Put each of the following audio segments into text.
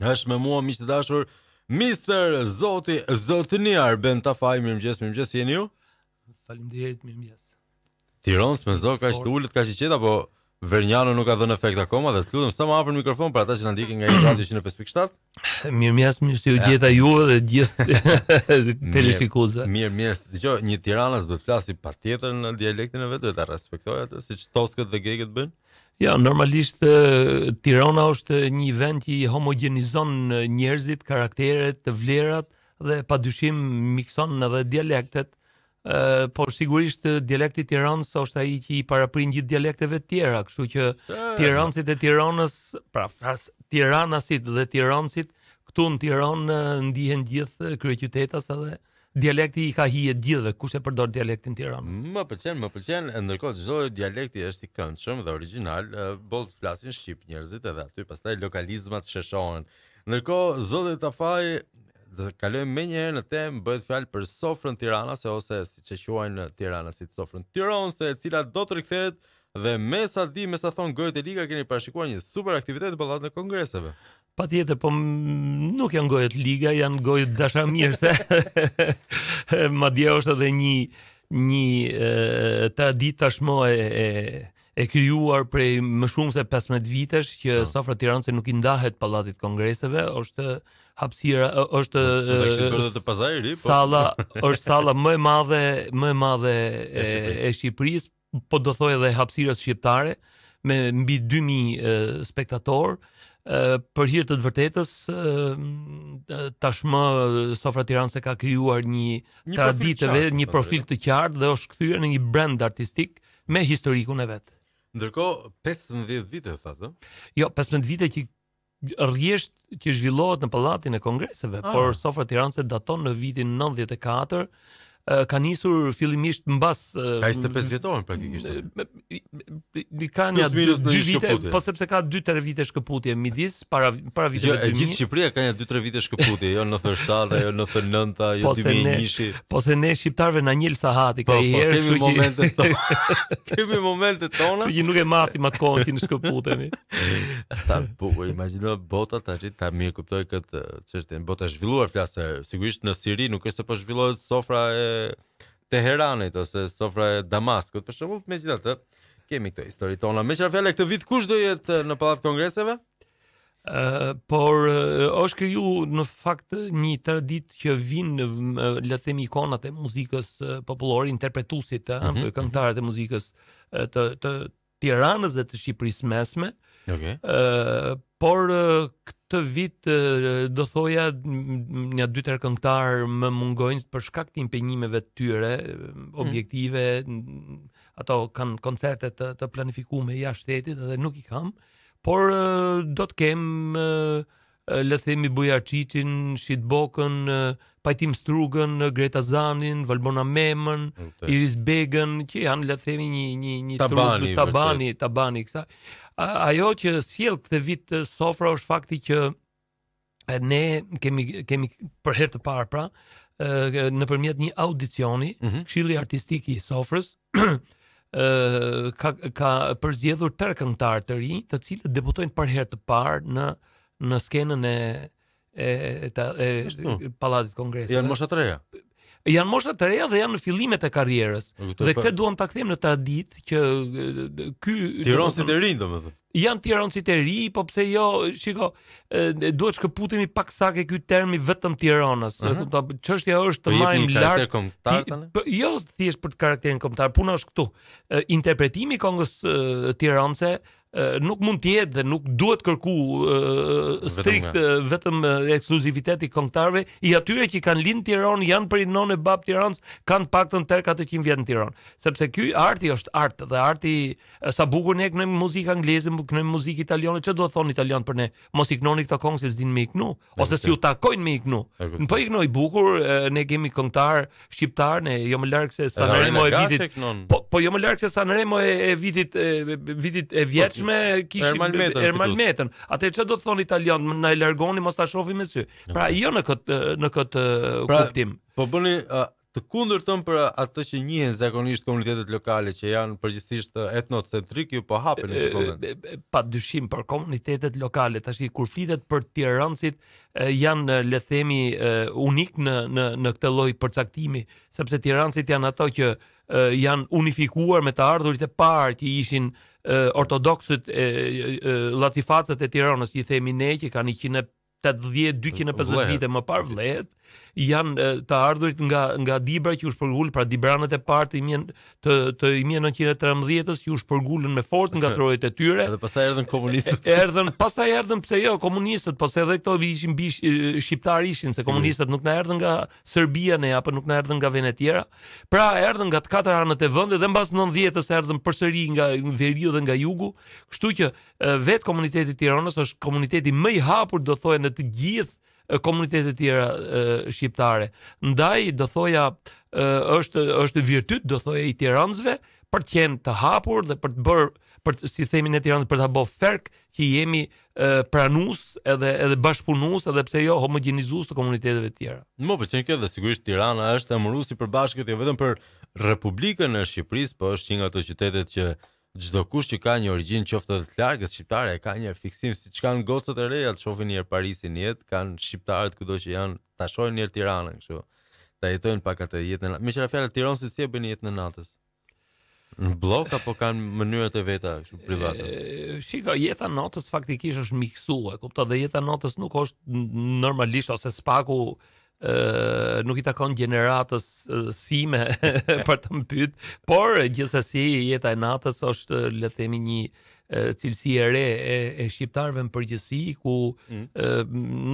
Është me mua miq të dashur Mister Zotëni Arben Tafaj, mirëmëngjes, jeni ju? Faleminderit, mirëmëngjes. Tiranës me zog kaq të ulët, kaq i qetë, apo Verniano nuk ka dhënë efekt akoma, dhe të lutem sa më afër mikrofon për ata që na ndjekin nga Radio 105.7. Mirëmëngjes, mirë se u gjeta juve dhe gjithë teleshikuesve. Mirë, dëgjoj, një tiranës duhet flasi patjetër në dialektin e vet, duhet ta respektoj atë, siç toskët dhe gegët bëjnë. Ja, normalisht Tirana është një vend që homogenizon njerëzit, karakteret, vlerat dhe padyshim mikson edhe dialektet. Por sigurisht dialekti i Tiranës është ai që i paraprin gjithë dialekteve të tjera, kështu që tiranësit e Tiranës, pra tiranasit dhe tiranësit këtu në Tiranë ndihen gjithë kryeqytetas edhe dialekti i ka hije gjithëve, kush e përdor dialektin Tiranës. Më pëlqen, ndërkohë çdo dialekti është i këndshëm dhe origjinal, boll flasin shqip njerëzit edhe aty pastaj lokalizmat sheshohen. Ndërkohë zoti Tafaj, dhe kalojmë me njëherë në temë, bëhet fjalë për sofrën tiranase, ose siç e quajnë tiranasit sofrën tiranëse, e cila do të rikthehet dhe me sa thon gojët e liga, keni parashikuar një super aktivitet në pallatën e kongreseve. Patjetër, po nuk janë gojët liga, janë gojët dashamirëse. Madje është edhe një traditë tashmë e krijuar prej më shumë se 15 vitesh që sofra tiranëse nuk i ndahet pallatit kongreseve, është hapësira, është salla, është salla më e madhe e Shqipërisë, po do thoj edhe hapësirës shqiptare, me mbi 2000 spektatorë. Për hir të vërtetës, tashmë sofra tiranëse ka krijuar një traditë, një profil të qartë dhe është kthyer në një brand artistik me historikun e vet. Ndërkohë 15 vite thatë? Jo, 15 vite që rrjesht që zhvillohet në pallatin e kongreseve, por sofra tiranëse daton në vitin 94. Ka nisur fillimisht mbas ka 25 vjetorën praktikisht. Ka një 2 vite, po sepse ka 2-3 vite shkëputje midis para viteve 2000. Gjithë Shqipëria ka një 2-3 vite shkëputje, jo 97, jo 99, jo 2001. Po se ne shqiptarëve na njel Sahati ka herë, kemi momentet tona. Kemi momentet tona. Që nuk e masim atë kohën që ne shkëputemi. Sa bukur, imagjino bota tash, ta mirë kuptoj këtë çështje. Bota e zhvilluar flasë, sigurisht në Siri nuk është se po zhvillohet sofra e Teheranit ose sofra e Damaskut, për shembull, megjithatë kemi këtë histori tona. Me çfarë fjalë këtë vit kush do jetë në pallat kongreseve? Por është kriju në fakt një traditë që vinë, le të themi, ikonat e muzikës popullore, interpretuesit, këngëtarët e muzikës të Tiranës dhe të Shqipërisë mesme. Okay. Por këtë vit do thoja një 2-3 këngëtar më mungojnë për shkak të impenjimeve të tyre objektive, ato kanë koncerte të planifikuara jashtë shtetit dhe nuk i kam, por do të kem le të themi Bujar Çiçin, Shitbokën, Pajtim Strugën, Greta Zanin, Valbona Memën, Iris Begën, që janë le të themi një tabani kësaj. Ajo që sjell këtë vit sofra është fakti që ne kemi për herë të parë, pra, nëpërmjet një audicioni, Këshilli Artistik i Sofrës ka përzgjedhur 3 këngëtarë të rinj, të cilët debutojnë për herë të parë në skenën e pallatit kongreseve. Janë mosha të reja. Janë mosha të reja dhe janë në fillimet e karrierës. Dhe këtë duam ta kthejmë në traditë që ky tiranësit e rinj, domethënë. Janë tiranësit e ri, po pse jo, shiko, duhet shkëputemi pak sa ke ky termi vetëm Tiranës. Çështja është të marrim lart. Jo thjesht për karakterin kombëtar, puna është këtu. Interpretimi i këngës tiranëse nuk mund të jetë dhe nuk duhet kërku strikt vetëm ekskluzivitet i këngëtarëve, i atyre që kanë lind në Tiranë, janë prej nonë e bab Tiranës, kanë paktën 300 vjet në Tiranë. Sepse ky arti është art, dhe arti sa bukur ne kënojmë muzikë angleze, kënojmë muzikë italiane, çfarë do të thonë italian për ne? Mos i kënoni këto këngë se s'din me i kënu, ose si u takojnë me i kënu. Po i kënoj bukur, ne kemi këngëtar shqiptar, ne jo më larg se Sanremo e vitit. Po jo më larg se Sanremo e vitit e vjeç me Ermal Metën. Atë çfarë do të thonë italian, na e largoni mos ta shohim me sy. Pra jo në këtë kuptim. Po bëni të kundërtën për atë që njihen zakonisht komunitetet lokale që janë përgjithsisht etnocentrik, ju po hapen në këtë moment. Pa dyshim për komunitetet lokale, tash kur flitet për tirancit janë le të themi unik në këtë lloj përcaktimi, sepse tirancit janë ato që janë unifikuar me të ardhurit e parë që ishin ortodoksët llacifacët e Tiranës, i themi ne, që kanë 180-250 vite më parë vlehet, janë të ardhurit nga Dibra që u shpërngulën, pra Dibranët e parë të 1913-s që u shpërngulën me forcë nga trojet e tyre. Edhe pastaj erdhën komunistët. Pastaj erdhën pse jo komunistët, po se edhe këto ishin shqiptar ishin, se komunistët nuk na erdhën nga Serbia ne, apo nuk na erdhën nga vende tjera. Pra erdhën nga të katër anët e vendit dhe mbas 90-s erdhën përsëri nga veriu dhe nga jugu, kështu që vetë komuniteti i Tiranës është komuniteti më i hapur, do thoya, në të gjithë komunitetet tjera shqiptare. Ndaj, do thoja, është virtyt, do thoya, i tiranësve për të qenë të hapur dhe për të bërë, si themi ne Tiranës, për ta bërë ferk që jemi pranues edhe bashkëpunues, edhe pse jo homogenizues të komuniteteve tjera. Më pëlqen kjo, dhe sigurisht Tirana është emërues i përbashkët jo vetëm për Republikën e Shqipërisë, po është një nga ato qytetet që çdo kush që ka një origjinë qoftë edhe të largët shqiptare ka një fiksim, siç kanë gocët e reja të shohin një herë Parisin jetë, kanë shqiptarët kudo që janë, ta shohin një herë Tiranën, kështu. Ta jetojnë pak atë jetën. Meqenëse fjalë tiranësit si e bëni jetën e natës? Në blok apo kanë mënyrat e veta kështu private? Shiko, jeta e natës faktikisht është miksuar, kuptoj, dhe jeta e natës nuk është normalisht ose spaku nuk i takon gjeneratës sime për të më pyet, por gjithsesi jeta e natës është, le të themi, një cilësi e re e shqiptarëve në përgjithësi, ku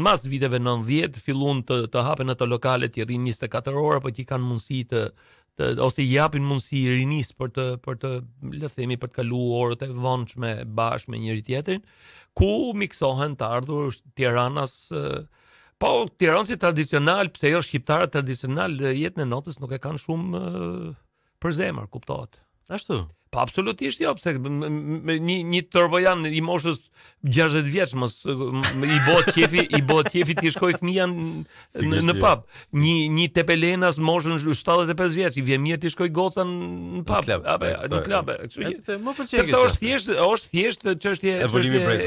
mas viteve 90 fillun të hapen ato lokale që rrin 24 orë, apo që kanë mundësi ose i japin mundësi rinis për të le të themi për të kaluar orët e vonshme bashkë me njëri tjetrin, ku miksohen të ardhur Tiranas. Po, tiranësit tradicional, pse jo shqiptarët tradicional, jetën e natës nuk e kanë shumë për zemër, kuptohet. Ashtu? Po, absolutisht jo, pse një tërbojan i moshës 60 vjeç mos i bëhet qefi ti shkoj fëmia në pub. Një tepelenas moshën 75 vjeç, i vjen mirë ti shkoj goca në pub, në klub. Sepse është thjesht çështje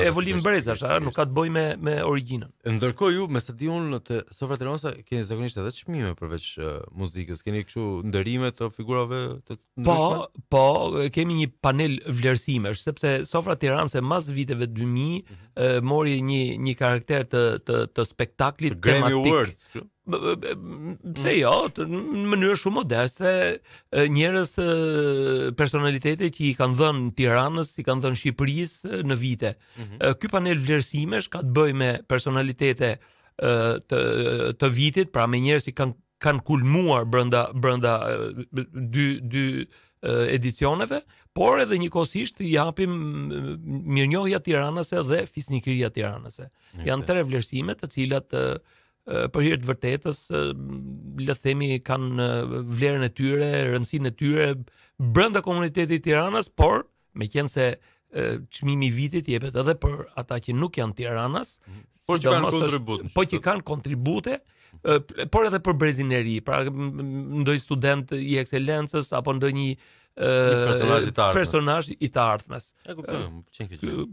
evolim brezash, nuk ka të bëjë me origjinën. Ndërkohë ju me stadion të Sofra Tiranës keni zakonisht edhe çmime përveç muzikës, keni kështu ndërime të figurave të ndryshme? Po, kemi një panel vlerësimesh, sepse Sofra Tiranës mas viteve 2000 mori një karakter të spektaklit tematik. Pse jo, në mënyrë shumë modeste, njerëz personalitete që i kanë dhënë Tiranës, i kanë dhënë Shqipërisë në vite. Ky panel vlerësimesh ka të bëjë me personalitete të vitit, pra me njerëz që kanë kulmuar brenda dy edicioneve, por edhe njëkohësisht i japim mirënjohja tiranase dhe fisnikëria tiranase. Janë 3 vlerësime të cilat për hir të vërtetës, le të themi, kanë vlerën e tyre, rëndësinë e tyre brenda komunitetit të Tiranës, por meqense çmimi i vitit jepet edhe për ata që nuk janë Tiranas, por që kanë kontribute, por edhe për brezineri, pra ndonjë student i ekselencës apo ndonjë personazh i të ardhmes. E kuptoj, pëlqen kjo.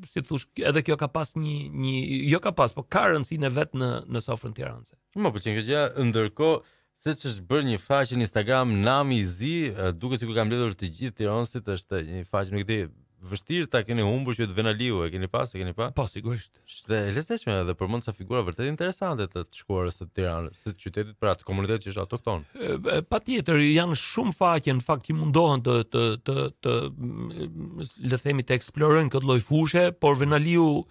Si thosh, edhe kjo ka pas jo ka pas, po ka rëndësinë vet në Sofrën Tiranëse. Më pëlqen kjo gjë, ndërkohë se ç'është bërë një faqe në Instagram Nami Zi, duket sikur ka mbledhur të gjithë tiranësit, është një faqe, nuk e di, vështirë ta keni humbur, që Venaliu, e keni pas? Po, sigurisht. Është e lezetshme edhe përmend sa figura vërtet interesante të shkuarës së Tiranës, së qytetit, për atë komunitet që është autokton. Patjetër, janë shumë faqe në fakt që mundohen të le të themi të eksplorojnë këtë lloj fushe, por Venaliu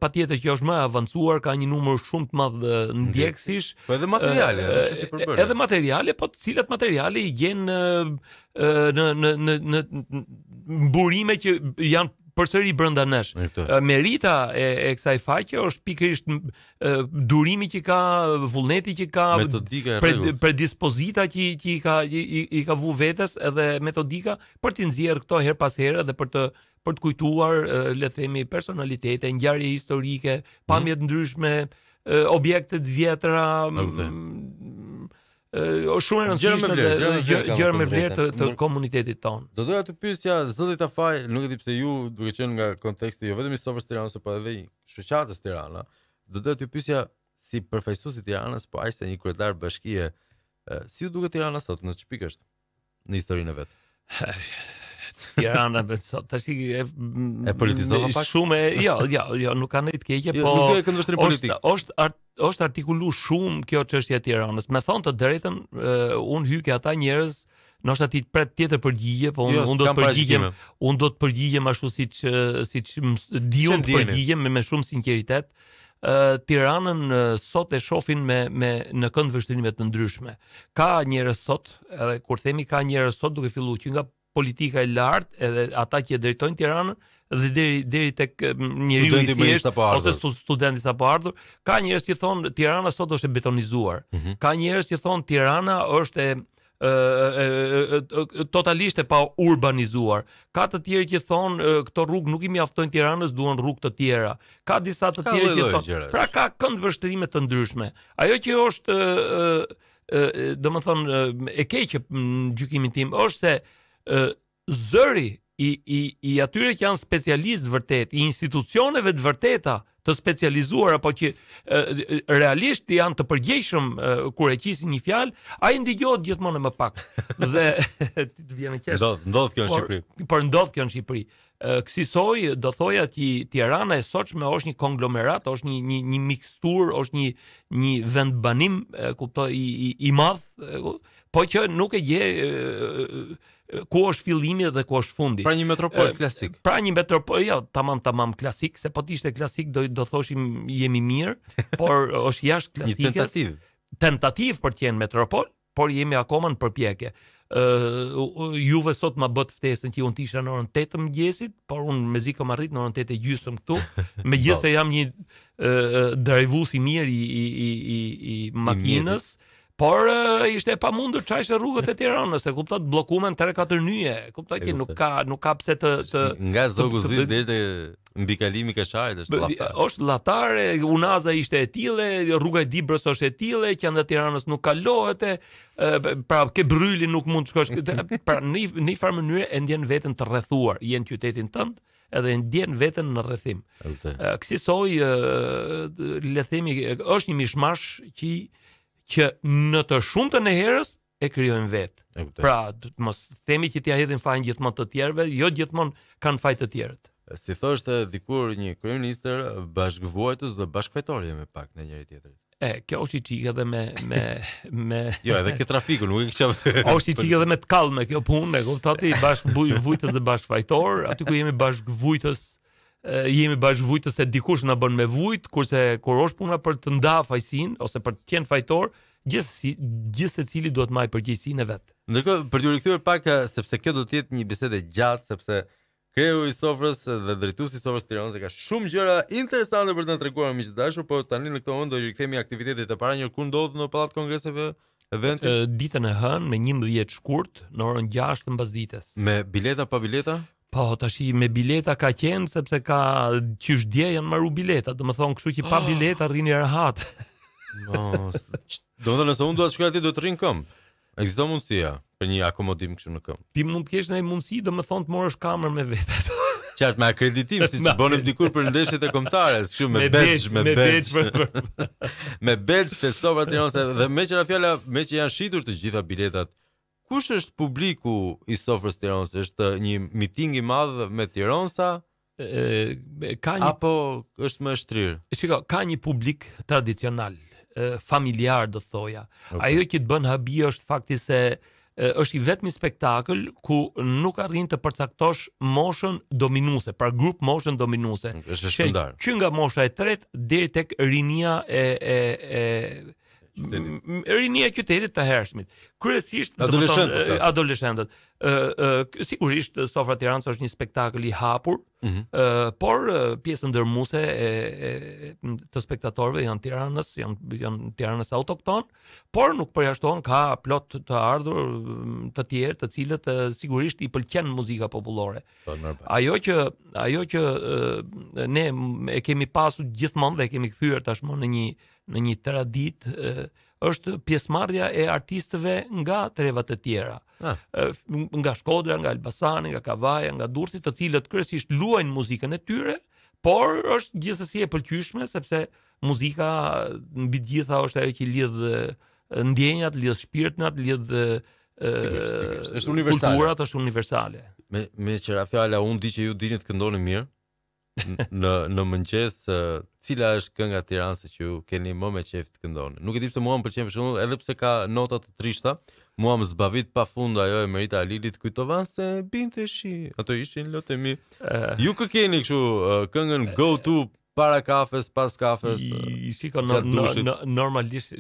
patjetër që është më avancuar, ka një numër shumë të madh ndjekësish. Po edhe materiale, edhe materiale, po të cilat materiale i gjen në mburime që janë përsëri brenda nesh. Merita e kësaj faqe është pikërisht durimi që ka, vullneti që ka, predispozita që i ka vu vetes, edhe metodika për t'i nxjerrë këto her pas here dhe për të kujtuar, le të themi, personalitete, ngjarje historike, pamje të ndryshme, objekte të vjetra, është shumë e rëndësishme dhe gjë me vlerë të komunitetit tonë. Do doja të pyesja zoti Tafaj, nuk e di pse ju duke qenë nga konteksti jo vetëm i sofrës Tiranës, por edhe i shoqatës Tirana, do doja të pyesja si përfaqësues i Tiranës, po aq se një kryetar bashkie, si ju duket Tirana sot në çpik është në historinë e vet? Tirana sot tash e politizova pak shumë jo nuk ka ndonjë të keqe, po nuk e këndvështrim politik. Është artikulu shumë kjo çështja e Tiranës. Me thon të drejtën, unë hyj ke ata njerëz, ndoshta ti pret tjetër përgjigje, po unë do të përgjigjem, unë do të përgjigjem ashtu siç diun të përgjigjem me shumë sinqeritet. Tiranën sot e shohin me në këndvështrime të ndryshme. Ka njerëz sot, edhe kur themi ka njerëz sot, duke filluar që nga politika e lartë, edhe ata që e drejtojnë Tiranën, dhe deri tek njeriu i thjeshtë ose studenti sapo ardhur, ka njerëz që thonë Tirana sot është e betonizuar. Ka njerëz që thonë Tirana është totalisht e pa urbanizuar. Ka të tjerë që thonë këto rrugë nuk I mjaftojnë Tiranës, duan rrugë të tjera. Ka disa të tjerë që thonë, pra ka këndvështrime të ndryshme. Ajo që është domethënë e keqe në gjykimin tim është se zëri I atyre që janë specialistë vërtet, I institucioneve të vërteta të specializuar apo që realisht janë të përgjegjshëm kur e qisin një fjalë, ai ndigjohet gjithmonë më pak. Dhe të vjen me qesh. Ndodh kjo në Shqipëri. Por ndodh kjo në Shqipëri. Kësaj do thoja që Tirana e sotshme është një konglomerat, është një miksturë, është një vend banim, kuptoj I madh, po që nuk e gje ku është fillimi dhe ku është fundi. Pra një metropol klasik. Pra një metropol, jo, tamam klasik, se po të ishte klasik do thoshim jemi mirë, por është jashtë klasikës. Një tentativ për të qenë metropol, por jemi akoma në përpjekje. Juve sot ma bët ftesën që unë tisha në orën 8 mëngjesit, por unë mezi kam arrit në orën 8:30 këtu, megjithëse jam një drejvues I mirë I makinës. Por ishte e pamundur çajse rrugët e Tiranës, e kuptoj të bllokumen 3-4 nyje, kuptoj që nuk ka pse të nga Zoguzit deri te mbikalimi Kasharit është llatar. Është lllatare, Unaza ishte e tillë, rruga e Dibrës është e tillë, qendra e Tiranës nuk kalohet, pra ke Bryli nuk mund të shkosh, pra në një farë mënyrë e ndjen veten të rrethuar, jeni qytetin tënd, edhe ndjen veten në rrethim. Kësaj le themi është një mishmash që në të shumtën e herës e krijojnë vetë. Pra, mos themi që t'ia hedhin fajin gjithmonë të tjerëve, jo gjithmonë kanë faj të tjerët. Si thoshte dikur një kryeministër, bashkëvuajtës dhe bashkëfajtori me pak në njëri tjetrin. Kjo është I çike edhe me Jo, edhe ke trafiku, nuk e kisha. Është I çike edhe me të kallme kjo punë, kuptati, bashkëvujtës dhe bashkëfajtor, aty ku jemi bashkëvujtës jemi bashkëvujtës se dikush na bën me vujt, kurse kur është puna për të nda fajsin ose për të qenë fajtor, gjithë secili duhet marrë përgjegjësinë e vet. Ndërkohë, për t'u rikthyer pak, sepse kjo do të jetë një bisedë gjatë, sepse kreu I sofrës dhe drejtuesi I sofrës Tiranës ka shumë gjëra interesante për të na treguar miq të dashur, por tani në këtë moment do I rikthemi aktivitetit të para kur ndodh në Pallat Kongreseve eventi. Ditën e hënë me 11 shkurt në orën 6 të mbasdites. Me bileta pa bileta? Po, tash me bileta ka qenë, sepse ka qysh dje janë marru bileta, do më thonë kështu që pa bileta rrini rehat. Do më thonë nëse unë do të shkoj aty do të rrin këmbë. Ekziston mundësia për një akomodim kështu në këmbë. Ti mund të kesh një mundësi, do më thonë të morësh kamër me vete. Qartë me akreditim, siç bënim dikur për ndeshjet e kombëtare, kështu me badge. Me badge të sofra Tiranës dhe me qira fjala, me që janë shitur të gjitha biletat. Kush është publiku I sofrës Tiranës? Është një miting I madh me tiranësa? Apo është më shtrirë? Shiko, ka një publik tradicional, familjar do thoja. Ajo që të bën habi është fakti se është I vetmi spektakël ku nuk arrin të përcaktosh moshën dominuese, pra grup moshën dominuese. Është shpërndar. Që nga mosha e tretë deri tek rinia rinia e qytetit të hershmit. Kryesisht adoleshentët. Sigurisht Sofra Tiranës është një spektakël I hapur, por pjesë ndërmuese të spektatorëve janë Tiranës autokton, por nuk përjashtohen ka plot të ardhur të tjerë, të cilët sigurisht I pëlqen muzika popullore. Ajo që ne e kemi pasur gjithmonë dhe e kemi kthyer tashmë në një traditë është pjesëmarrja e artistëve nga trevat e tjera. Nga Shkodra, nga Elbasani, nga Kavaja, nga Durrësi, të cilët kryesisht luajnë muzikën e tyre, por është gjithsesi e pëlqyeshme sepse muzika mbi të gjitha është ajo që lidh ndjenjat, lidh shpirtnat, lidh është universale. Kulturat është universale. Me qëra fjala, unë di që ju dini të këndoni mirë. në mëngjes, cila është kënga e Tiranës që ju keni më me qejf të këndoni? Nuk e di pse mua më pëlqen për shembull, edhe pse ka nota të trishta, mua më zbavit pafund ajo e Merita Alilit, kujtovan se binte shi. Ato ishin lotemi. Ju kë keni kështu këngën go to para kafes, pas kafes? Shiko, normalisht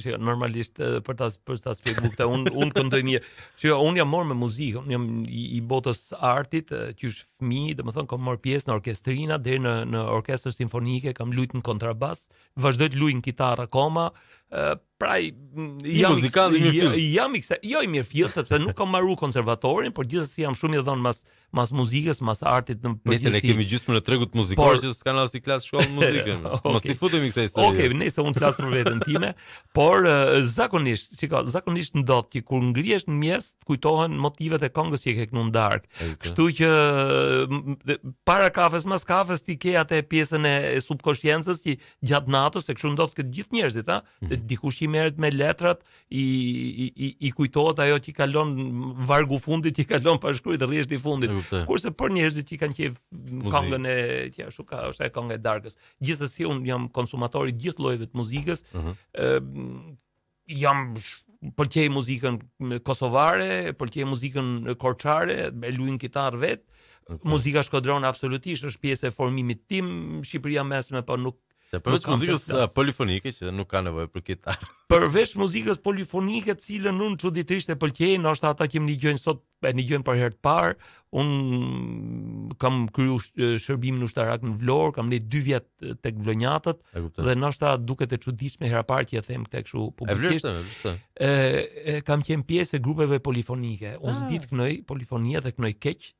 për ta shpjeguar këtë, unë këndoj mirë. Shiko, unë jam marrë me muzikë, unë jam i botës artit, që është fëmijë, domethënë kam marrë pjesë në orkestrina deri në orkestrën simfonike, kam luajtur në kontrabas, vazhdoj të luaj në kitarë akoma. Praj jam i mirëfill sepse nuk kam marrë konservatorin, por gjithsesi jam shumë i dhënë mas muzikës, mas artit në përgjithësi. Nëse ne kemi gjysmën e tregut muzikor që s'kan asnjë klasë shkollë muzikën. Mos ti futemi këtë histori. Okej, nëse unë flas për veten time, por zakonisht ndodh që kur ngrihesh në mjes, të kujtohen motivet e këngës që ke kënu në darkë. Kështu që para kafes, mas kafes ti ke atë pjesën e subkonsciencës që gjatë natës, se kështu ndodh këtë gjithë njerëzit, dikush i merret me letrat, i kujtohet ajo që kalon vargu fundit, që kalon pa shkruajtur rreshti i fundit. Kurse për njerëzit që kanë qejf këngën e që ashtu ka, është e kënga e darkës. Gjithsesi un jam konsumator i gjithë llojeve të muzikës. Pëlqej muzikën kosovare, pëlqej muzikën korçare, e luaj kitarë vet. Muzika shkodrone absolutisht është pjesë e formimit tim, Shqipëria mesme, po nuk përveç muzikës polifonike që nuk ka nevojë për kitarë. Përveç muzikës polifonike, të cilën unë çuditërisht e pëlqej, ndoshta ata që më dëgjojnë sot e dëgjojnë për herë të parë, unë kam kryer shërbimin ushtarak në Vlorë, kam ne 2 vjet tek vlonjatët dhe ndoshta duket e çuditshme hera parë që e them këtë kështu publikisht. Kam qenë pjesë e grupeve polifonike. Unë s'di të kënoj polifonia dhe kënoj keq.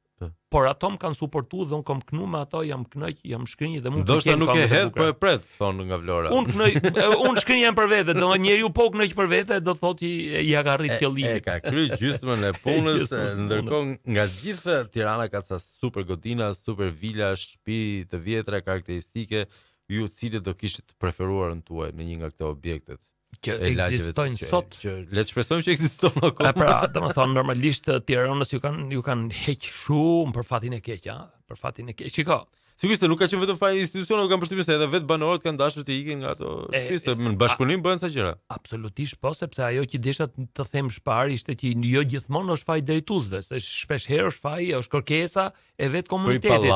Por ato më kanë suportuar dhe unë kam kënu me ato, jam kënaq, jam shkrinj dhe mund të kem. Ndoshta nuk e hedh, po e pret, thonë nga Vlora. Unë shkrinjem për vete, do njeriu po kënaq për vete, do thotë që ja ka arrit qëllimin. Ka kryer gjysmën e punës, ndërkohë nga gjithë Tirana ka ca super godina, super vila, shtëpi të vjetra karakteristike, ju cilët do kishit preferuar në tuaj në një nga këto objektet? Që ekzistojnë sot. Le të shpresojmë që ekzistojnë akoma. Pra, domethënë normalisht Tiranës ju kanë heq shumë për fatin e keq, për fatin e keq. Shiko. Sigurisht nuk ka qenë vetëm faji institucioneve, kanë përshtypjen se edhe vetë banorët kanë dashur të ikin nga ato shtëpi, në bashkëpunim bëhen sa gjëra. Absolutisht po, sepse ajo që desha të them shpar ishte që jo gjithmonë është faji drejtuesve, se shpesh herë është faji, është kërkesa e vetë komunitetit.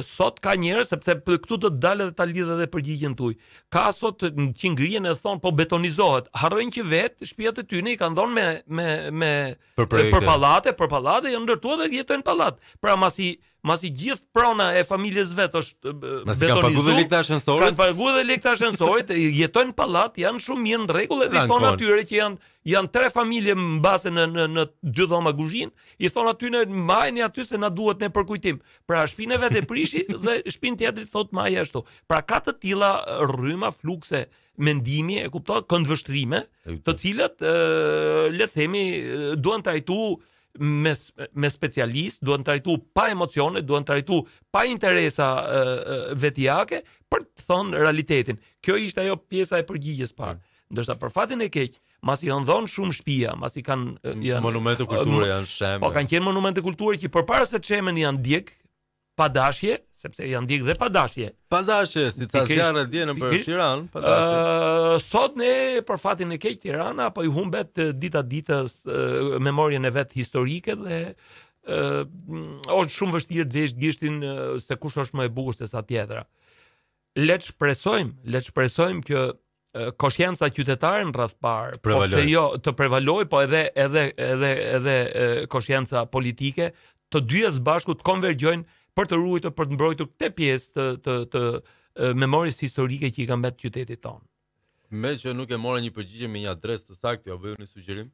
Sot ka njerëz, sepse këtu do të dalë edhe ta lidh edhe përgjigjen tuaj. Ka sot që ngrihen e thon po betonizohet. Harrojnë që vetë shtëpiat e tyre i kanë dhënë me për pallate janë ndërtuar dhe jetojnë pallat. Pra masi gjithë prona e familjes vet është betonizuar. Kanë paguar dhe lekë të ashensorit, jetojnë pallat, janë shumë mirë në rregull dhe i thonë atyre që janë 3 familje mbase në 2 dhoma kuzhinë, i thonë atyre mbajeni aty se na duhet ne për kujtim. Pra shtëpinë vet e prishi dhe shtëpinë tjetrit thotë maja ashtu. Pra ka të tilla rryma, flukse mendimi, e kupton, këndvështrime, të cilat le të themi duan trajtuar me specialist, duan trajtu pa emocione, duan trajtu pa interesa vetjake për të thonë realitetin. Kjo ishte ajo pjesa e përgjigjes parë. Ndërsa për fatin e keq, masi janë dhënë shumë shtëpia, masi kanë monumente kulture janë sheme. Po kanë qenë monumente kulture që përpara se të shemen janë djeg pa dashje, sepse janë djeg dhe pa dashje. Pa dashje, si ta zjarre dje në për Tiranë, pa dashje. Sot ne për fatin e keq Tirana apo i humbet dita ditës memorien e vet historike dhe është shumë vështirë të vesh gishtin se kush është më e bukur se sa tjetra. Le të shpresojmë që konscienca qytetare në radh parë, ose jo të prevaloj, po edhe konscienca politike, të dyja së bashku të konvergjojnë për të ruajtur, për të mbrojtur këtë pjesë të memorisë historike që i ka mbet qytetit tonë. Me që nuk e morë një përgjigje me një adresë të saktë, ja bëju një sugjerim?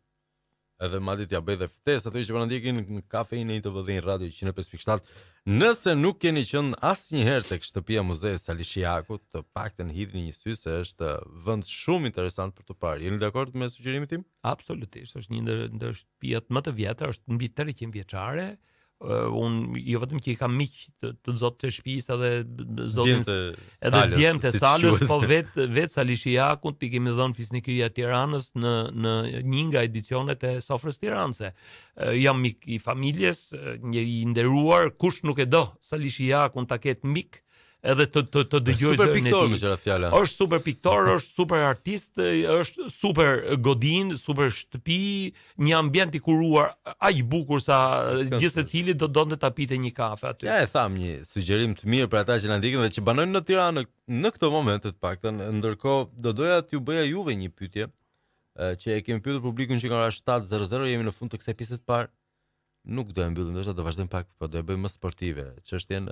Edhe madje t'ja bëj dhe ftesë ato që po na ndjekin në kafeinë në TVD Radio 105.7. Nëse nuk keni qenë asnjëherë tek shtëpia muzeu Sali Shiakut, të paktën hidhni një sy se është vend shumë interesant për të parë. Jeni dakord me sugjerimin tim? Absolutisht, është një ndër shtëpiat më të vjetra, është mbi 300 vjeçare. Unë jo vetëm që i kam miq të zotë të shtëpisë edhe zotin edhe djemtë e Salës, po vetë Sali Shiakut i kemi dhënë Fisnikëria e Tiranës në një nga edicionet e Sofrës Tiranëse. Jam mik i familjes, njeri i nderuar, kush nuk e do Sali Shiakun ta ketë mik edhe të dëgjoj super piktor me çfarë fjala. Është super piktor, është super artist, është super godin, super shtëpi, një ambient i kuruar, aq bukur sa gjithë secili do donte ta pite një kafe aty. Ja e tham një sugjerim të mirë për ata që na ndjekin dhe që banojnë në Tiranë në këtë moment të paktën. Ndërkohë do doja t'ju bëja juve një pyetje që e kemi pyetur publikun që ka ora 7:00, jemi në fund të kësaj pjese të parë. Nuk do e mbyllim, ndoshta do vazhdojmë pak, po do e bëjmë më sportive. Çështjen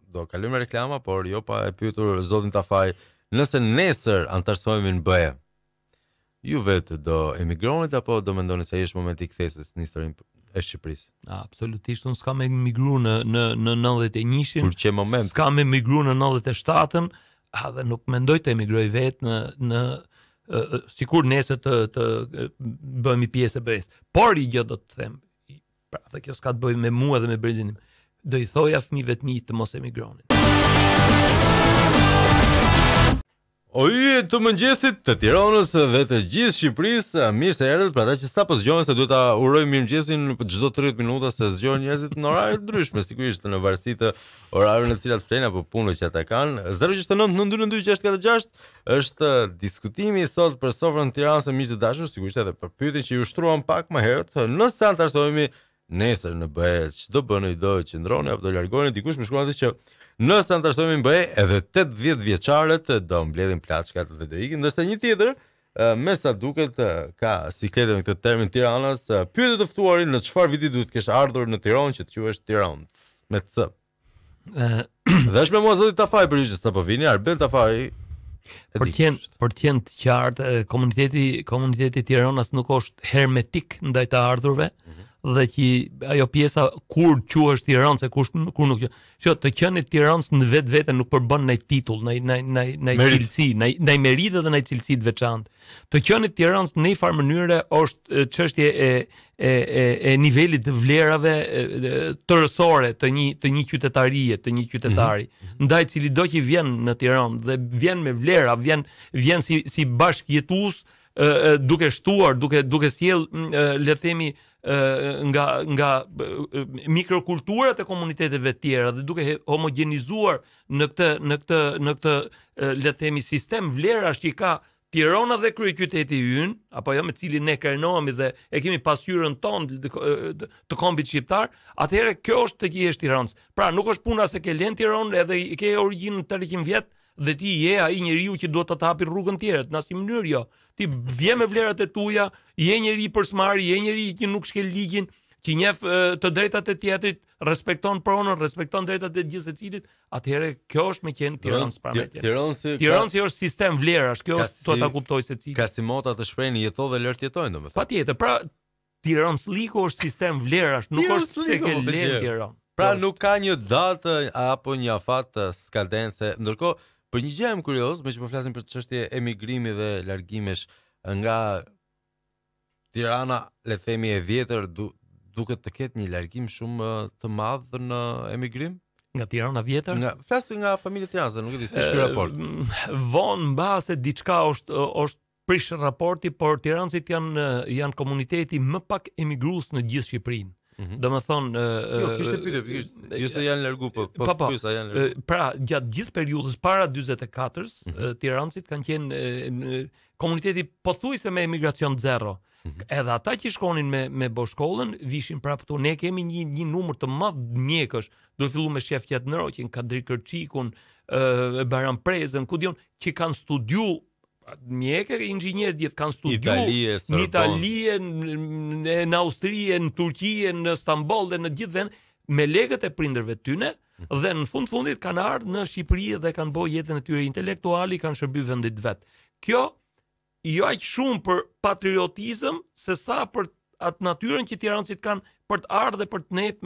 do kalojmë reklama, por jo pa e pyetur zotin Tafaj, nëse nesër antarësohemi në BE, ju vetë do emigronit apo do mendoni se ai është momenti i kthesës në historinë e Shqipërisë? Absolutisht, unë s'kam emigruar në 91-shin. Kur që moment? S'kam emigruar në 97-ën, dhe nuk mendoj të emigroj vetë në sikur nesër të bëhemi pjesë e BE-s. Por i gjë do të them, pra dhe kjo s'ka të bëjë me mua dhe me Brezinim. Do i thoja fëmijëve të mi të mos emigronin. Oje të mëngjesit të Tiranës dhe të gjithë Shqipërisë, mirë se erdhët. Për ata që sapo zgjohen, se duhet ta uroj mirëmëngjesin çdo 30 minuta, se zgjohen njerëzit në orare të ndryshme, sigurisht në varësi të orarëve në të cilat flenë apo punën që ata kanë. 069 është diskutimi sot për sofrën e Tiranës së miqtë të dashur, sigurisht edhe për pyetjen që ju shtruam pak më herët, nëse antarësohemi nesër në BE, ç'do bëni, do qëndroni apo do largoheni? Dikush më shkruan që nëse antarësohemi në BE, edhe 80 vjeçarët do mbledhin plaçkat dhe do ikin, ndërsa një tjetër, me sa duket, ka sikletë me këtë termin Tiranës, pyet të ftuarin në çfarë viti duhet të kesh ardhur në Tiranë që të quhesh Tirancë me C. Dhe është me mua zoti Tafaj për ju që sapo vini, Arben Tafaj. Për të qenë të qartë, komuniteti i Tiranës nuk është hermetik ndaj të ardhurve. Dhe që ajo pjesa kur quhesh Tirancë, kur nuk. Që të qenë Tirancë në vetvete nuk përbën ndaj titull, ndaj cilësi, ndaj meritë dhe ndaj cilësi të veçantë. Të qenë Tirancë në një farë mënyre është çështje e nivelit të vlerave tërësore të një qytetarie, të një qytetari, ndaj cilido që vjen në Tiranë dhe vjen me vlera, vjen si bashkëjetues, duke shtuar, duke sjell, le të themi, nga mikrokulturat e komuniteteve të tjera dhe duke homogenizuar në këtë le të themi sistem vlerash që ka Tirana dhe kryeqyteti ynë, apo jo, me cilin ne kernohemi dhe e kemi pasqyrën tonë të kombit shqiptar, atëherë kjo është të jesh Tirancë. Pra nuk është puna se ke lënë Tiranë edhe ke origjinën 300 vjet dhe ti je ai njeriu që duhet të hapi rrugën tjerët, në asnjë mënyrë jo. Ti vje me vlerat e tuaja, je njeri përsmari, je njeri që nuk shkel ligjin, që njeh të drejtat e tjetrit, respekton pronën, respekton drejtat e gjithë secilit, atëherë kjo është me qenë Tirancë pra me tjetër. Tirancë është sistem vlerash, kjo është ta kuptoj secili. Ka si mota të shprehni jeto dhe lart jetojnë, domethënë. Patjetër, pra Tirancëliku është sistem vlerash, nuk është se ke lënë Tiranë. Pra nuk ka një datë apo një afat skadence, ndërkohë për një gjë jam kurioz, me që po flasim për çështje emigrimi dhe largimesh nga Tirana, le të themi e vjetër, duket të ketë një largim shumë të madh në emigrim? Nga Tirana vjetër? Flasim nga familja Tiranës, nuk e di si shpi raport. Vonë mbase diçka është prish raporti, por tirancët janë komuniteti më pak emigrues në gjithë Shqipërinë. Do më thonë... Jo, kishte pyetje, se janë largu, po pyesa janë largu. Pra, gjatë gjithë periudhës para 44-s, tirancët kanë qenë komuniteti pothuajse me emigracion zero. Edhe ata që shkonin me boshkollën, vishin prapë këtu. Ne kemi një numër të madh mjekësh, do të fillu me shef Qetnëroqin, Kadri Kërçikun, Baran Prezën, ku diun, që kanë studiu mjekë, inxhinierë gjithë kanë studiu në Itali, në Austri, në Turqi, në Stamboll dhe në gjithë vend me legët e prindërve të tyre dhe në fundit kanë ardhur në Shqipëri dhe kanë bërë jetën e tyre intelektuale, kanë shërbyer vendit vet. Kjo jo aq shumë për patriotizëm se sa për atë natyrën që tiranësit kanë për të ardhur dhe për të nejtë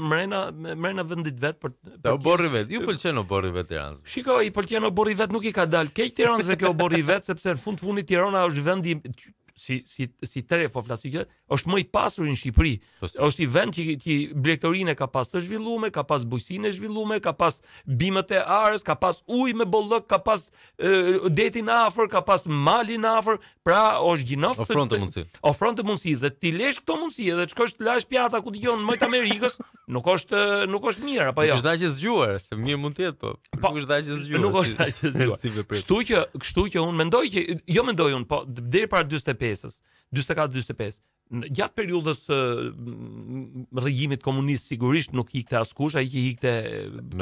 mrena vendit vet për oborri vet. Ju pëlqen oborri vet Tiranës? Shiko, i pëlqen oborri vet, nuk i ka dalë keq Tiranësve kjo oborri vet, sepse në fundit Tirana është vendi si tre po flas që është më i pasur në Shqipëri. Është i vend që blegtorinë ka pas të zhvilluar, ka pas bujqësinë e zhvilluar, ka pas bimët e arës, ka pas ujë me bollok, ka pas detin afër, ka pas malin afër, pra është gjinoft. Ofron të mundësi dhe ti lesh këto mundësi edhe të shkosh të lash pjata ku dëgjon Mojt Amerikës, nuk është mirë apo jo. Nuk është dashje zgjuar, se mirë mund të jetë, po. Nuk është dashje zgjuar. Nuk është dashje zgjuar. Kështu që unë mendoj që jo mendoj unë, po deri para 44-45 gjatë periudhës regjimit komunist sigurisht nuk ikte askush, ai që ikte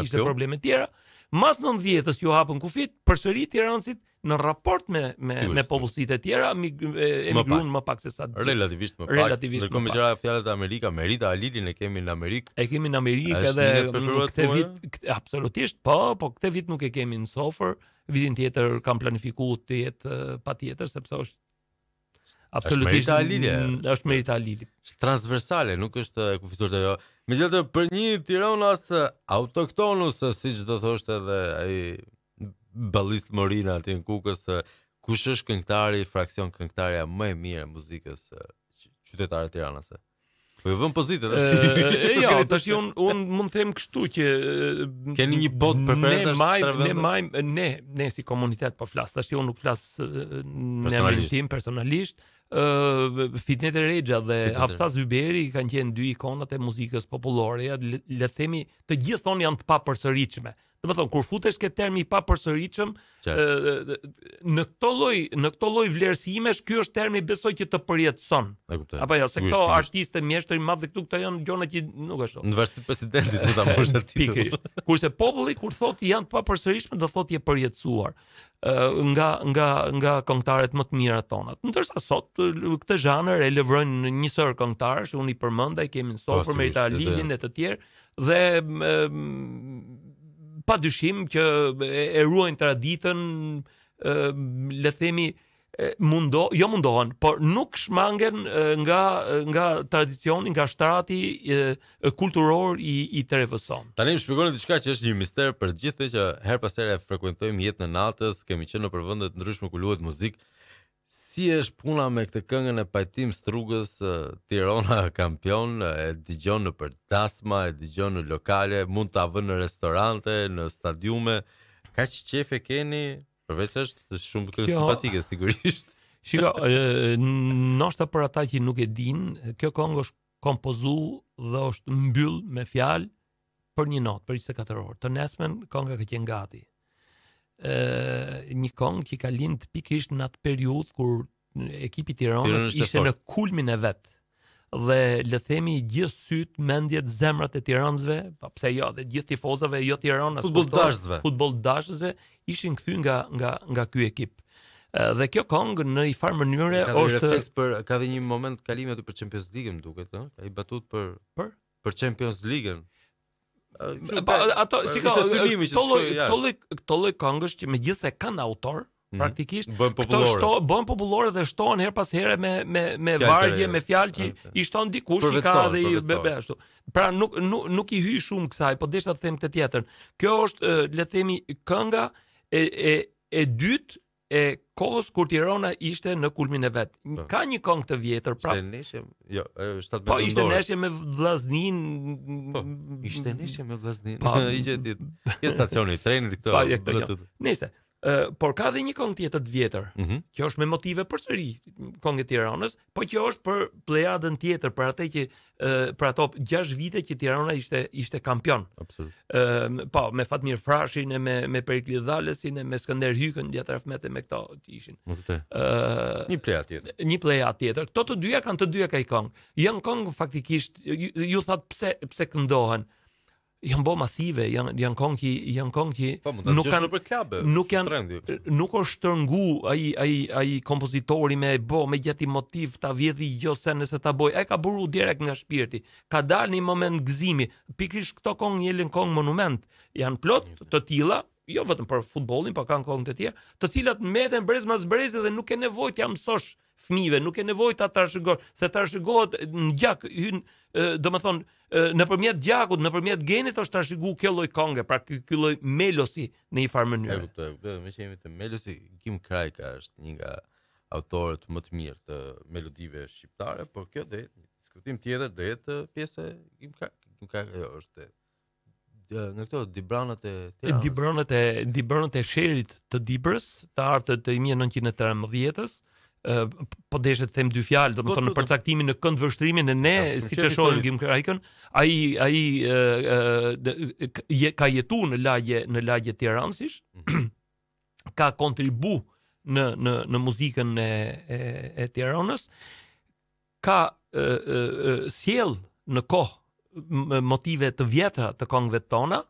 kishte probleme tjera. Mas 90-s ju hapën kufit, përsëri tiranësit në raport me popullsitë e tjera emigruan më pak se sa relativisht më pak. Ndërkohë me qira fjalët e Amerika, Merita Alilin e kemi në Amerikë. E kemi në Amerikë edhe këtë vit absolutisht, po këtë vit nuk e kemi në Sofër. Vitin tjetër kam planifikuar të jetë patjetër sepse është absolutisht është Merita Alili. Është transversale, nuk është kufizuar të jo. Megjithatë për një Tiranas autoktonus, siç do thoshte edhe ai ballist Morina aty në Kukës, kush është këngëtari, fraksion këngëtarja më e mirë e muzikës qytetare të Tiranës? Po ju vën pozitë edhe. Jo, tash un mund të them kështu që keni një bot preferencash ne si komunitet po flas. Tash un nuk flas në emrin tim personalisht. Fitnet e Rexha dhe Hafsaz Yberi kanë qenë dy ikonat e muzikës popullore. Le të themi, të gjithë thonë janë të papërsëritshme. Domethënë kur futesh ke termi i papërsëritshëm, në këto lloj vlerësimesh, ky është termi besoj që të përjetëson. Apo jo, se këto artistë mjeshtër i madh këtu këto janë gjona që nuk është. Në varësi të presidentit mund ta mosh atë titull. Kurse populli kur thotë janë të papërsëritshme, do thotë je përjetësuar nga këngëtarët më të mirë tona. Ndërsa sot këtë zhanër e lëvrojnë njësor këngëtarësh, unë i përmendaj, kemi në Sofër, Merita Alilin e të tjerë dhe pa dyshim që e ruajnë traditën, le themi jo mundohen, por nuk shmangen nga tradicioni, nga shtrati kulturor i TRV-s. Tani më shpjegoni diçka që është një mister për gjithë që her pas here frekuentojmë jetën e natës, kemi qenë në vende të ndryshme ku luhet muzikë. Si është puna me këtë këngën e Pajtim Strugës, Tirana kampion, e dëgjon në për dasma, e dëgjon në lokale, mund ta vënë në restorante, në stadiume. Kaq qefe keni? Përveç është shumë simpatike sigurisht. Shiko, ndoshta për ata që nuk e dinë, kjo këngë është kompozuar dhe është mbyll me fjalë për një notë, për 24 orë. Të nesmen kënga ka qenë gati. Një këngë që ka lind pikërisht në atë periudhë kur ekipi Tiranës ishte në kulmin e vet. Dhe le themi gjithë syt, mendjet, zemrat e tiranësve, pse jo, dhe gjithë tifozave jo Tiranës, futboldashësve ishin kthy nga ky ekip. Dhe kjo këngë në një farë mënyre është ka dhe një moment kalimi aty për Champions League, më duket, ëh? Ai batut për Champions League-ën. Ato këto lloj këngësh që megjithëse kanë autor, praktikisht bëhen popullore dhe shtohen her pas here me vargje, me fjalë që i shton dikush i ka dhe ashtu. Pra nuk i hy shumë kësaj, po desha të them këtë tjetër. Kjo është le të themi kënga e dytë e kohës kur Tirana ishte në kulmin e vet. Ka një këngë të vjetër, pra. Ishte neshje me vllaznin. Ishte neshje me vllaznin. Ke stacioni i trenit këto. Nice. Por ka dhe një këngë tjetër të vjetër, që është me motive përsëri këngë e Tiranës, po që është për plejadën tjetër, për atë që për ato 6 vite që Tirana ishte kampion. Absolut. Po, me Fatmir Frashin, me Perikli Dhalesin, me Skënder Hykën, Djetra Fmete, me këto që ishin. Një plejad tjetër. Një plejad tjetër. Këto të dyja kanë të dyja këj këngë. Janë këngë faktikisht, ju thatë pse këndohen. Janë bo masive, janë këngë që nuk kanë për klabe. Nuk është shtrëngu ai kompozitori me gjatë motiv ta vjedhi jo se nëse ta boj. Ai ka buru direkt nga shpirti. Ka dalë një moment gëzimi. Pikërisht këto këngë jelën këngë monument. Janë plot të tilla, jo vetëm për futbollin, por kanë këngë të tjera, të cilat mbeten brez mas brezi dhe nuk ke nevojë t'ja mësosh fëmijëve, nuk ke nevojë ta trashëgosh, se trashëgohet në gjak hyn, domethënë nëpërmjet gjakut, nëpërmjet genit është trashëguar kjo lloj këngë, pra ky lloj melosi në një farë mënyrë. E kuptoj, me që jemi te melosi, Kim Krajka është një nga autorët më të mirë të melodive shqiptare, por kjo do jetë një diskutim tjetër, do jetë pjesë e Kim Krajka është në këto Dibranët e Tiranës. Dibranët e Sherit të Dibrës, të artët të 1913-s. Po deshet të them dy fjalë, domethënë në përcaktimin në këndvështrimin e ne, siç e shohim Kim Krajkën, ai ka jetuar në lagje tiranësish, ka kontribu në muzikën e Tiranës, ka sjell në kohë motive të vjetra të këngëve tona.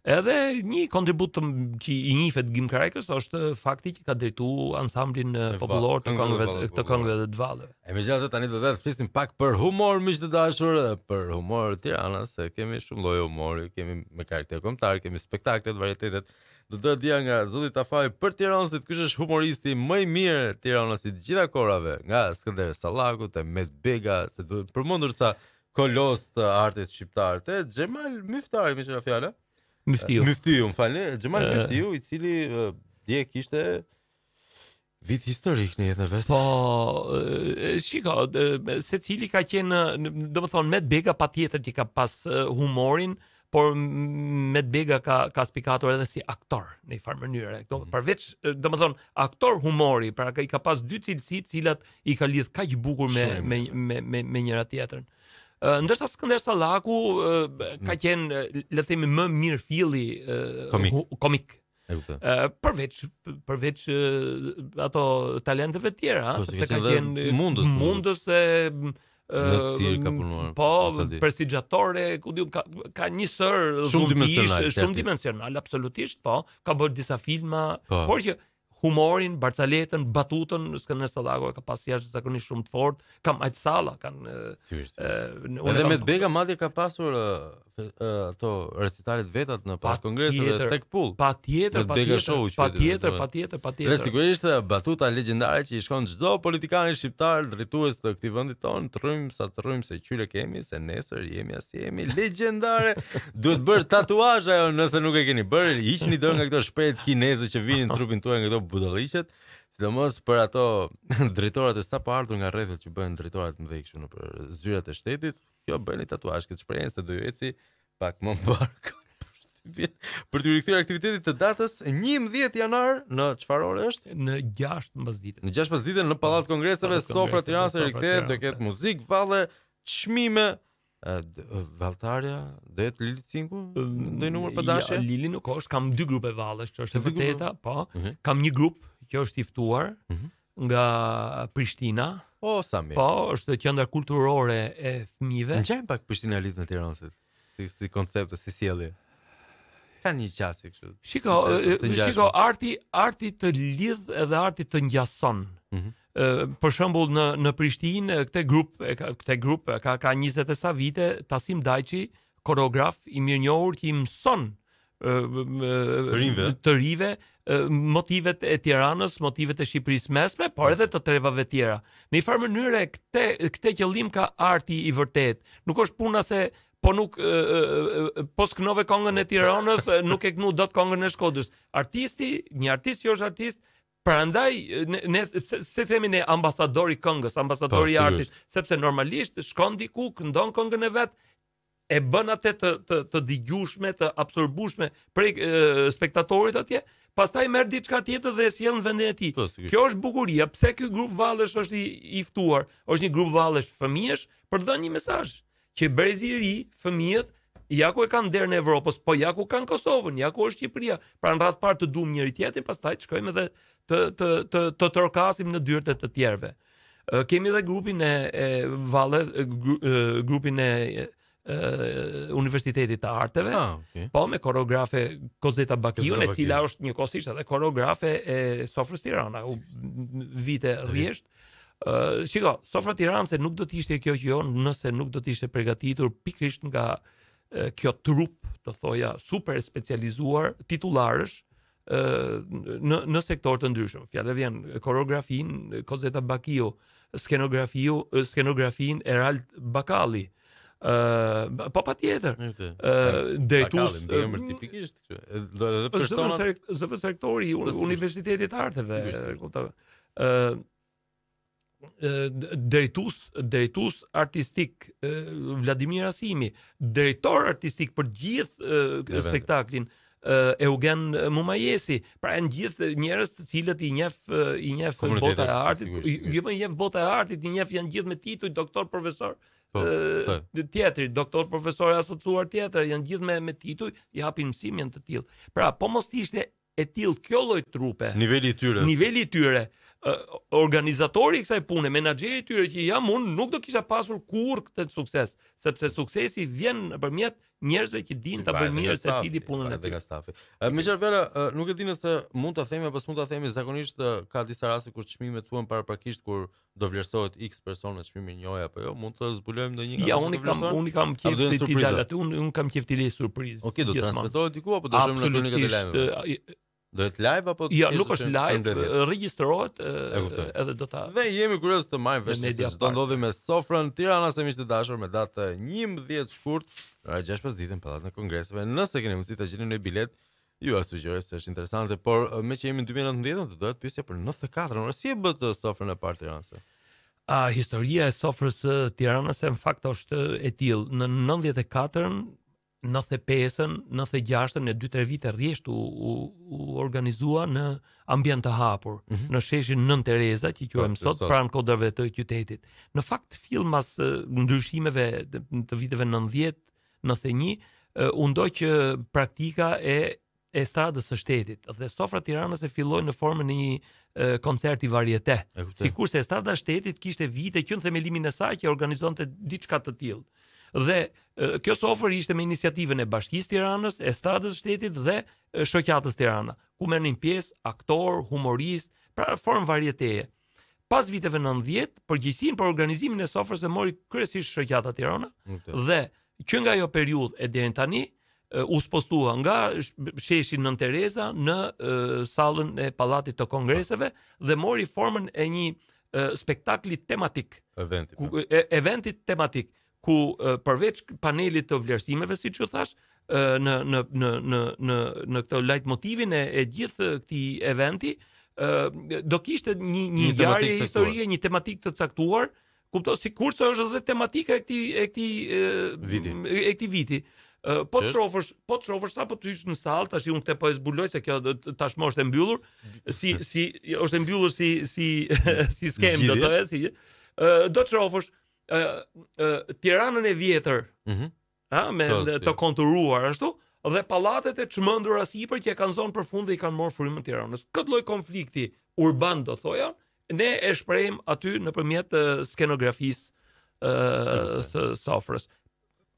Edhe një kontribut që i njifet Kim Krajkës është fakti që ka drejtuar ansamblin popullor të këngëve të Dvallëve. Megjithatë tani do të flisnim pak për humor, miq të dashur, për humor Tiranës, se kemi shumë lloje humori, kemi me karakter kombëtar, kemi spektaklet, varietetet. Do të dia nga zoti Tafaj për Tiranësit, kush është humoristi më i mirë Tiranës i të gjitha kohërave, nga Skënder Sallaku te Met Bega, se do të përmendur ca kolos të artit shqiptar, te Xhemal Myftari, më thënë fjala. Myftiu, më falni, Xhemal Myftiu, i cili dje kishte vit historik në jetën e vet. Po, shiko, secili ka qenë, domethënë Met Bega patjetër që ka pas humorin, por Met Bega ka spikatur edhe si aktor në një farë mënyrë. Përveç, domethënë, aktor humori, pra i ka pas dy cilësi të cilat i ka lidh kaq bukur me njëra tjetrën. Ndërsa Skënder Sallaku ka qenë, le të themi, më mirë filli komik. Përveç ato talenteve tjera, sepse ka qenë mundës e në cirk ka punuar. Po, prestigjatore, ka një sër shumë dimensional, absolutisht, po, ka bërë disa filma, por që humorin, barcaletën, batutën, Skënder Sallaku ka pas jashtëzakonisht shumë të fortë, ka Majt Salla, kanë edhe Met Bega madje ka pasur ato recitalet vetat në pas kongreseve tek Pull. Patjetër. Dhe sigurisht batuta legjendare që i shkon çdo politikan shqiptar drejtues të këtij vendi tonë, të rrymë se qyre kemi, se nesër jemi as jemi, legjendare. Duhet bërë tatuazh ajo nëse nuk e keni bërë, hiqni dorë nga këto shpejt kinezë që vinin në trupin tuaj nga këto budalliqet, sidomos për ato drejtorat e sapo ardhur nga rrethet që bëhen drejtorat më dhej kështu nëpër zyrat e shtetit. Kjo bëni tatuazh këtë shprehje se do ju eci pak më mbar. Për të rikthyer aktivitetit të datës 11 janar në çfarë orë është? Në 6 mbasditë. Në 6 mbasditë në Pallat Kongreseve Sofra Tiranës rikthehet, do ketë muzikë, valle, çmime. Valltarja, do jetë Lili Cingu? Do i numër për dashje? Ja, Lili nuk është, kam 2 grupe vallesh, që është e vërteta, po. Kam një grup që është i ftuar nga Prishtina. Sa mirë. Po, është qendra kulturore e fëmijëve. Ngjajmë pak Prishtina lidh me Tiranën, si koncept, si sjellje. Ka një qasje kështu. Shiko, arti të lidh edhe arti të ngjason. Për shembull në Prishtinë këtë grup ka 20 e sa vite, Tasim Dajçi, koreograf i mirënjohur që i mëson të rive motivet e Tiranës, motivet e Shqipërisë mesme, por edhe të trevave tjera. Në një farë mënyrë këtë qëllim ka arti i vërtet. Nuk është puna se po skënove këngën e Tiranës, nuk e kënu dot këngën e Shkodrës. Një artist që është artist, prandaj se themi ne ambasadori këngës, ambasadori i artit, sepse normalisht shkon diku, këndon këngën e vet, e bën atë të dëgjueshme, të absorbueshme prej spektatorit atje, pastaj merr diçka tjetër dhe e sjell në vendin e tij. Kjo është bukuria, pse ky grup vallesh është i ftuar, është një grup vallesh fëmijësh për të dhënë një mesazh që brezi i ri, fëmijët, ja ku e kanë derën e Evropës, po ja ku kanë Kosovën, ja ku është Shqipëria, pra në radh parë të duam njëri tjetrin, pastaj të shkojmë edhe të trokasim në dyert e të tjerëve. Kemi edhe grupin e valle, grupin e Universitetit të Arteve, po me koreografe Kozeta Bakiun, e cila është njëkohësisht edhe koreografe e Sofrës Tirana, vite rresht. Shiko, Sofra Tiranëse nuk do të ishte kjo që nëse nuk do të ishte përgatitur pikërisht nga kjo trup, të thoja, super specializuar, titullarësh, në sektor të ndryshëm. Fjala vjen koreografin Kozeta Bakiu, skenografin Erald Bakalli. Po patjetër. Drejtues emër tipikisht edhe personat zëvendësor rektori i Universitetit të Arteve, kuptove. Drejtues artistik Vladimir Asimi, drejtor artistik për gjithë spektaklin Eugen Mumajesi, pra janë gjithë njerëz të cilët i njeh bota e artit, jo më njeh bota e artit, i njeh janë gjithë me titull doktor profesor teatri, doktor profesor asociuar teatër, janë gjithë me titull, japin mësim janë të tillë. Pra, po mos ishte e tillë kjo lloj trupe. Niveli i tyre. Organizatori i kësaj pune, menaxheri i tyre që jam unë, nuk do kisha pasur kurrë këtë sukses, sepse suksesi vjen nëpërmjet njerëzve që dinë ta bëjnë mirë secili punën e tyre. Miqar Vera, nuk e di nëse mund ta themi apo s'mund ta themi, zakonisht ka disa raste kur çmimet thuhen paraprakisht kur do vlerësohet X person me çmimin njëjë apo jo, mund të zbulojmë ndonjë nga unë kam qejf të dal aty, unë kam qejf të lej surprizë. Okej, do transmetohet diku apo do shojmë në kronikën e lajmeve? Do të live apo jo, nuk është live, regjistrohet edhe do ta. Dhe jemi kurioz të marrim vesh se ç'do ndodhi me Sofrën Tirana së miqtë dashur me datë 11 shkurt, ora 6-5 ditë në Pallatin e Kongreseve. Nëse keni mundësi ta gjeni në bilet, ju sugjeroj se është interesante, por me që jemi në 2019 do të pyesja për 94-ën. Si e bë Sofrën e parë Tiranës? Historia e Sofrës së Tiranës në fakt është e tillë. Në 94-ën 95-ën, 96-ën e 2-3 vite rresht u organizua në ambient të hapur, në sheshin Nën Tereza, që quajmë sot, pranë kodrave të qytetit. Në fakt, filmas ndryshimeve të viteve 90, 91, u ndoq praktika e estradës së shtetit. Dhe Sofra Tiranës e filloi në formën e një koncerti varieté. Sikurse estrada e shtetit kishte vite që në themelimin e saj që organizonte diçka të tillë. Dhe kjo sofër ishte me iniciativën e Bashkisë Tiranës, Estradës Shtetit dhe Shoqatës Tirana, ku merrnin pjesë aktor, humorist, pra formë varieteje. Pas viteve 90, përgjegjësinë për organizimin e sofrës e mori kryesisht Shoqata Tirana, dhe që nga ajo periudhë e deri tani u spostua nga sheshi Nën Tereza në sallën e Pallatit të Kongreseve dhe mori formën e një spektakli tematik, eventit tematik, ku përveç panelit të vlerësimeve, siç u thash, në këtë leitmotivin e gjithë këtij eventi, do kishte një ngjarje historike, një tematik të caktuar, kupton, sikurse është edhe tematika e këtij viti. Po të shohësh apo të hysh në sallë, tash unë këtë po e zbuloj se kjo tashmë është e mbyllur, është e mbyllur si skem, do të thënë, do të shohësh Tiranën e vjetër, me të konturuar ashtu, dhe pallatet e çmendura sipër që kanë zonë përfund dhe i kanë marrë frymën Tiranës. Këtë lloj konflikti urban do thoja, ne e shprehim aty nëpërmjet skenografisë së sofrës.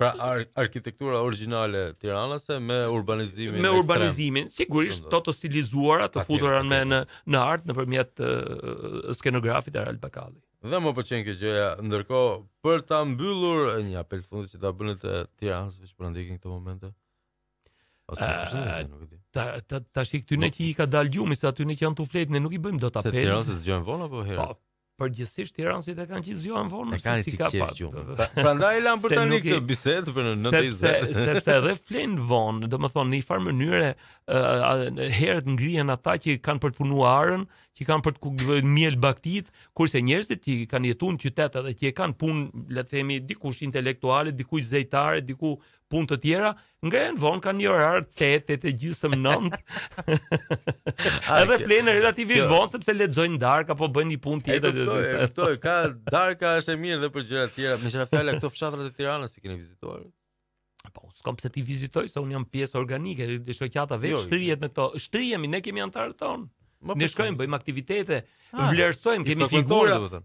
Pra arkitektura origjinale Tiranase me urbanizimin. Me urbanizimin, sigurisht to stilizuara, të futura në art nëpërmjet skenografit Erald Bakalli. Dhe më pëlqen kjo gjëja, ndërkohë për ta mbyllur një apel fundit që ta bënë të Tiranësve që po ndiqin këto momente. Tash këty ne që i ka dalë gjumi se aty ne që janë tuflet, ne nuk i bëjmë dot apel. Se Tiranësit zgjohen vonë apo herë? Përgjithsisht Tiranësit e kanë që zgjohen vonë, si ka pa. Prandaj lan për tani këtë bisedë për në 90. Sepse edhe flen vonë, domethënë në një farë mënyre herët ngrihen ata që kanë për të punuar arën, që kanë për të miel baktit, kurse njerëzit që kanë jetuar në qytet edhe që kanë punë, le të themi, dikush intelektuale, dikush zejtare, diku punë të tjera, ngren vonë, kanë një orar 8:30, 9. Edhe flenë relativisht vonë sepse lexojnë darkë apo bëjnë një punë tjetër. Kuptoj, ka darka është e mirë dhe për gjëra të tjera. Me qenë fjalë këto fshatrat e Tiranës si keni vizituar? Po, s'kam pse ti vizitoj, se unë jam pjesë organike e shoqata vetë, shtrihet në këto. Shtrihemi, ne kemi antarët tonë. Ne shkojmë, bëjmë aktivitete, vlerësojmë,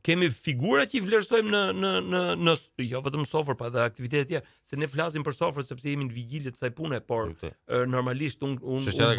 kemi figura që i vlerësojmë në jo vetëm sofër, pa edhe aktivitete tjera, se ne flasim për sofrën sepse jemi në vigjilje të saj pune, por normalisht unë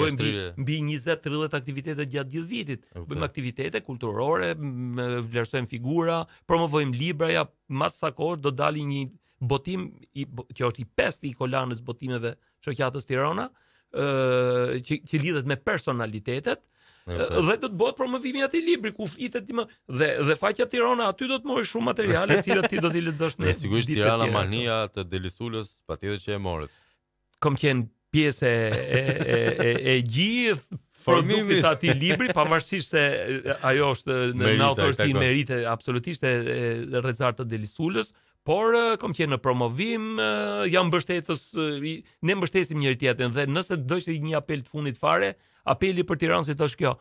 bëjmë mbi 20-30 aktivitete gjatë gjithë vitit. Bëjmë aktivitete kulturore, vlerësojmë figura, promovojmë libra, ja mas sa kohë do dali një botim që është i 5 i kolanës botimeve Shoqatës Tirana, që lidhet me personalitetet. Dhe do të bëhet promovimi i atij libri ku flitet dhe faqja Tirana, aty do të morësh shumë materiale, të cilat ti do t'i lexosh në. Sigurisht Tirana Mania të Delisulës, patjetër që e morët. Kam qenë pjesë e gjithë produktit të atij libri, pavarësisht se ajo është në autorsi merite absolutisht e Rezar të Delisulës, por kam qenë në promovim, jam mbështetës, ne mbështesim njëri tjetrin dhe nëse do të një apel të fundit fare, apeli për Tiranën është kjo,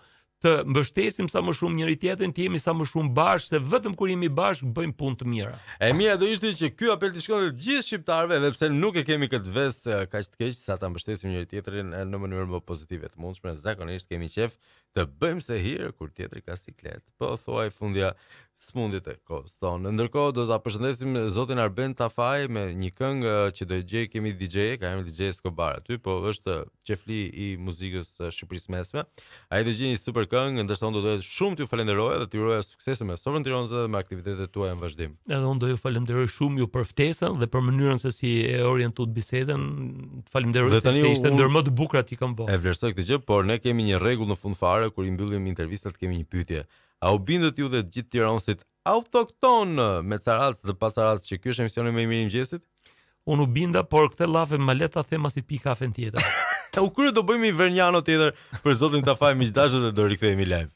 të mbështesim sa më shumë njëri tjetrin, të jemi sa më shumë bashkë, se vetëm kur jemi bashkë bëjmë punë të mira. E mira do ishte që ky apel të shkojë të gjithë shqiptarëve, edhe pse nuk e kemi këtë vesë kaq të keq sa ta mbështesim njëri tjetrin në mënyrë më pozitive të mundshme, zakonisht kemi qef të bëjmë se hir kur tjetri ka siklet. Po thuaj fundja smundjet e kohës tonë. Ndërkohë do ta përshëndesim zotin Arben Tafaj me një këngë që do gjej, kemi DJ, ka emrin DJ Escobar aty, po është qefli i muzikës Shqipërisë Mesme. Ai do gjej një super këngë, ndërsa unë do doja shumë t'ju falenderoj dhe t'ju uroj sukses me Sofrën Tiranës dhe me aktivitetet tuaja në vazhdim. Edhe unë do ju falenderoj shumë ju për ftesën dhe për mënyrën se si e orientuat bisedën. Falenderoj se ishte ndër më të bukura që kam bërë. E vlerësoj këtë gjë, por ne kemi një rregull në fund fare kur i mbyllim intervistat, kemi një pyetje. A u bindët ju dhe gjithë tiranësit autokton me caracë dhe pa caracë që ky është emisioni më i mirë i mëngjesit? Unë u binda, por këtë llafe më le ta them as i pi kafen tjetër. U krye do bëjmë një Verniano tjetër për zotin Tafaj miqdashët dhe do rikthehemi live.